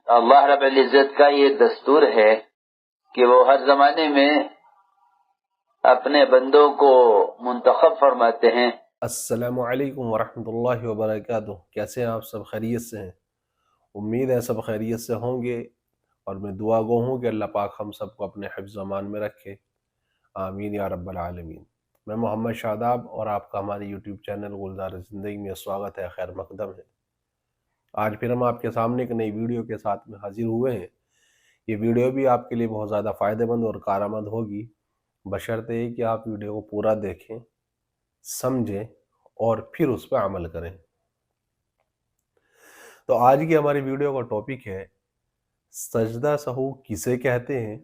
اللہ رب العزت کا یہ دستور ہے کہ وہ ہر زمانے میں اپنے بندوں کو منتخب فرماتے ہیں۔ السلام علیکم ورحمۃ اللہ وبرکاتہ۔ کیسے ہیں آپ؟ سب خیریت سے ہیں؟ امید ہے سب خیریت سے ہوں گے، اور میں دعا گو ہوں کہ اللہ پاک ہم سب کو اپنے حفظ و امان میں رکھے، آمین یا رب العالمین۔ میں محمد شاداب اور آپ کا ہمارے یوٹیوب چینل گلزار زندگی میں سواگت ہے، خیر مقدم ہے۔ آج پھر ہم آپ کے سامنے ایک نئی ویڈیو کے ساتھ میں حاضر ہوئے ہیں۔ یہ ویڈیو بھی آپ کے لیے بہت زیادہ فائدہ مند اور کارآمد ہوگی، بشرطے یہ کہ آپ ویڈیو کو پورا دیکھیں، سمجھیں اور پھر اس پہ عمل کریں۔ تو آج کی ہماری ویڈیو کا ٹاپک ہے سجدہ سہو کسے کہتے ہیں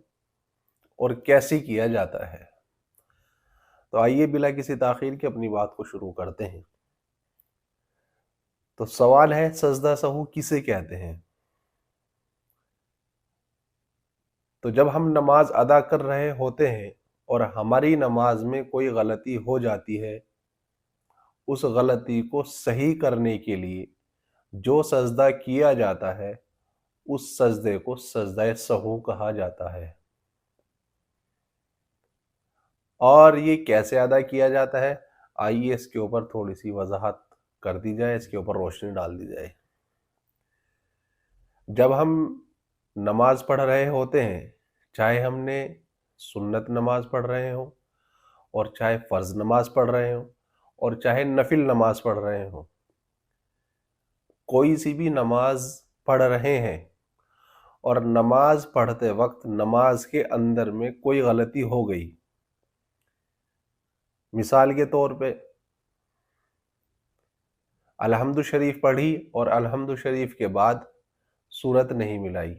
اور کیسے کیا جاتا ہے۔ تو آئیے بلا کسی تاخیر کے اپنی بات کو شروع کرتے ہیں۔ تو سوال ہے، سجدہ سہو کسے کہتے ہیں؟ تو جب ہم نماز ادا کر رہے ہوتے ہیں اور ہماری نماز میں کوئی غلطی ہو جاتی ہے، اس غلطی کو صحیح کرنے کے لیے جو سجدہ کیا جاتا ہے اس سجدے کو سجدہ سہو کہا جاتا ہے۔ اور یہ کیسے ادا کیا جاتا ہے، آئیے اس کے اوپر تھوڑی سی وضاحت کر دی جائے، اس کے اوپر روشنی ڈال دی جائے۔ جب ہم نماز پڑھ رہے ہوتے ہیں، چاہے ہم نے سنت نماز پڑھ رہے ہوں اور چاہے فرض نماز پڑھ رہے ہوں اور چاہے نفل نماز پڑھ رہے ہوں، کوئی سی بھی نماز پڑھ رہے ہیں اور نماز پڑھتے وقت نماز کے اندر میں کوئی غلطی ہو گئی، مثال کے طور پہ الحمد شریف پڑھی اور الحمد شریف کے بعد سورت نہیں ملائی،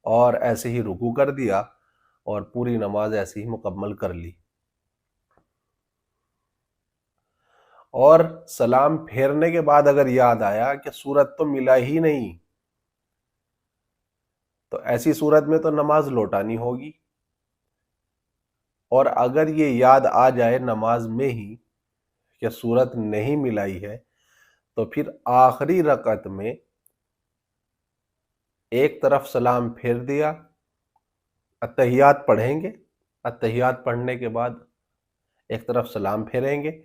اور ایسے ہی رکوع کر دیا اور پوری نماز ایسے ہی مکمل کر لی، اور سلام پھیرنے کے بعد اگر یاد آیا کہ سورت تو ملا ہی نہیں، تو ایسی صورت میں تو نماز لوٹانی ہوگی۔ اور اگر یہ یاد آ جائے نماز میں ہی کہ سورت نہیں ملائی ہے، تو پھر آخری رکعت میں ایک طرف سلام پھیر دیا، اتحیات پڑھیں گے، اتحیات پڑھنے کے بعد ایک طرف سلام پھیریں گے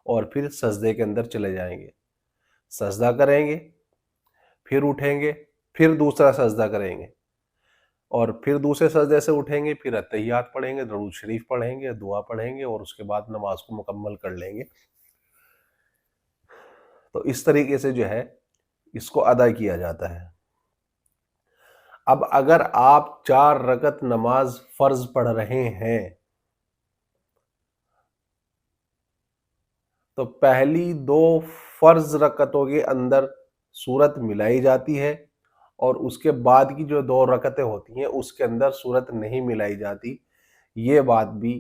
اور پھر سجدے کے اندر چلے جائیں گے، سجدہ کریں گے، پھر اٹھیں گے، پھر دوسرا سجدہ کریں گے، اور پھر دوسرے سجدے سے اٹھیں گے، پھر اتحیات پڑھیں گے، درود شریف پڑھیں گے، دعا پڑھیں گے، اور اس کے بعد نماز کو مکمل کر لیں گے۔ تو اس طریقے سے جو ہے اس کو ادا کیا جاتا ہے۔ اب اگر آپ 4 رکعت نماز فرض پڑھ رہے ہیں تو پہلی 2 فرض رکعتوں کے اندر سورت ملائی جاتی ہے، اور اس کے بعد کی جو 2 رکعتیں ہوتی ہیں اس کے اندر سورت نہیں ملائی جاتی۔ یہ بات بھی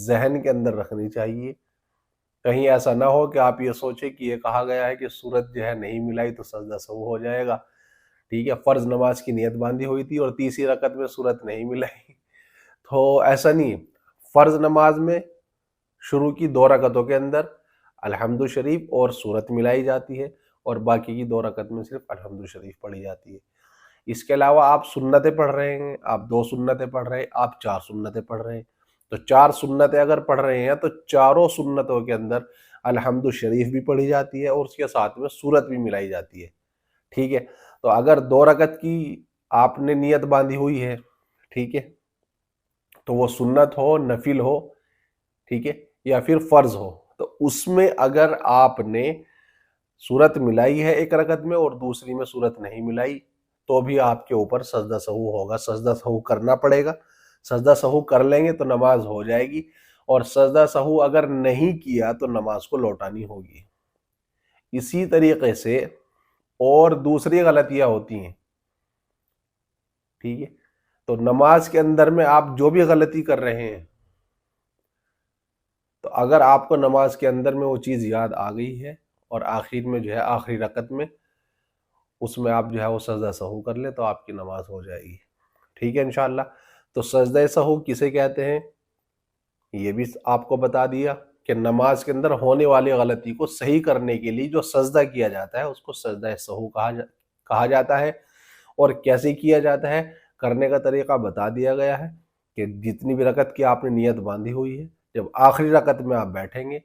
ذہن کے اندر رکھنی چاہیے، کہیں ایسا نہ ہو کہ آپ یہ سوچیں کہ یہ کہا گیا ہے کہ سورت جو ہے نہیں ملائی تو سجدہ سہو ہو جائے گا، ٹھیک ہے، فرض نماز کی نیت باندھی ہوئی تھی اور تیسری رکعت میں سورت نہیں ملائی، تو ایسا نہیں۔ فرض نماز میں شروع کی 2 رکعتوں کے اندر الحمد شریف اور سورت ملائی جاتی ہے، اور باقی کی 2 رکعت میں صرف الحمد شریف پڑھی جاتی ہے۔ اس کے علاوہ آپ سنتیں پڑھ رہے ہیں، آپ 2 سنتیں پڑھ رہے ہیں، آپ 4 سنتیں پڑھ رہے ہیں، تو 4 سنتیں اگر پڑھ رہے ہیں تو چاروں سنتوں کے اندر الحمد شریف بھی پڑھی جاتی ہے اور اس کے ساتھ میں سورت بھی ملائی جاتی ہے، ٹھیک ہے۔ تو اگر 2 رکعت کی آپ نے نیت باندھی ہوئی ہے، ٹھیک ہے، تو وہ سنت ہو، نفل ہو، ٹھیک ہے، یا پھر فرض ہو، تو اس میں اگر آپ نے سورت ملائی ہے ایک رکعت میں اور دوسری میں سورت نہیں ملائی، تو بھی آپ کے اوپر سجدہ سہو ہوگا، سجدہ سہو کرنا پڑے گا۔ سجدہ سہو کر لیں گے تو نماز ہو جائے گی، اور سجدہ سہو اگر نہیں کیا تو نماز کو لوٹانی ہوگی۔ اسی طریقے سے اور دوسری غلطیاں ہوتی ہیں، ٹھیک ہے، تو نماز کے اندر میں آپ جو بھی غلطی کر رہے ہیں، تو اگر آپ کو نماز کے اندر میں وہ چیز یاد آ گئی ہے اور آخر میں جو ہے آخری رکعت میں اس میں آپ جو ہے وہ سجدہ سہو کر لیں تو آپ کی نماز ہو جائے گی، ٹھیک ہے انشاءاللہ۔ تو سجدہ سہو کسے کہتے ہیں یہ بھی آپ کو بتا دیا کہ نماز کے اندر ہونے والی غلطی کو صحیح کرنے کے لیے جو سجدہ کیا جاتا ہے اس کو سجدہ سہو کہا جاتا ہے، اور کیسے کیا جاتا ہے، کرنے کا طریقہ بتا دیا گیا ہے کہ جتنی بھی رکعت کی آپ نے نیت باندھی ہوئی ہے، جب آخری رکعت میں آپ بیٹھیں گے،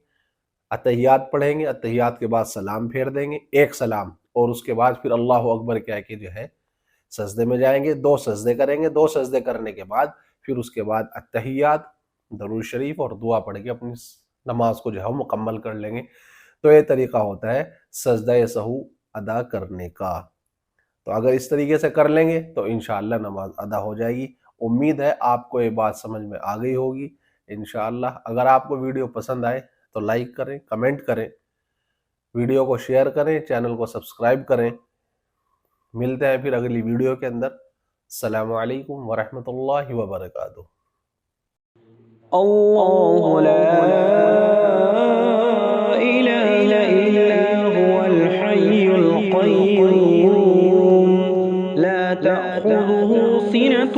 اتحیات پڑھیں گے، اتحیات کے بعد سلام پھیر دیں گے، ایک سلام، اور اس کے بعد پھر اللہ اکبر کہہ کے جو ہے سجدے میں جائیں گے، 2 سجدے کریں گے، 2 سجدے کرنے کے بعد پھر اس کے بعد اتحیات، درود شریف اور دعا پڑھ کے اپنی نماز کو جو ہے مکمل کر لیں گے۔ تو یہ طریقہ ہوتا ہے سجدہ سہو ادا کرنے کا۔ تو اگر اس طریقے سے کر لیں گے تو انشاءاللہ نماز ادا ہو جائے گی۔ امید ہے آپ کو یہ بات سمجھ میں آ گئی ہوگی انشاءاللہ۔ اگر آپ کو ویڈیو پسند آئے تو لائک کریں، کمنٹ کریں، ویڈیو کو شیئر کریں، چینل کو سبسکرائب کریں۔ ملتے ہیں پھر اگلی ویڈیو کے اندر۔ السلام علیکم ورحمۃ اللہ وبرکاتہ۔ اللہ لا الہ الا هو الحی القیوم لا تأخذه سنة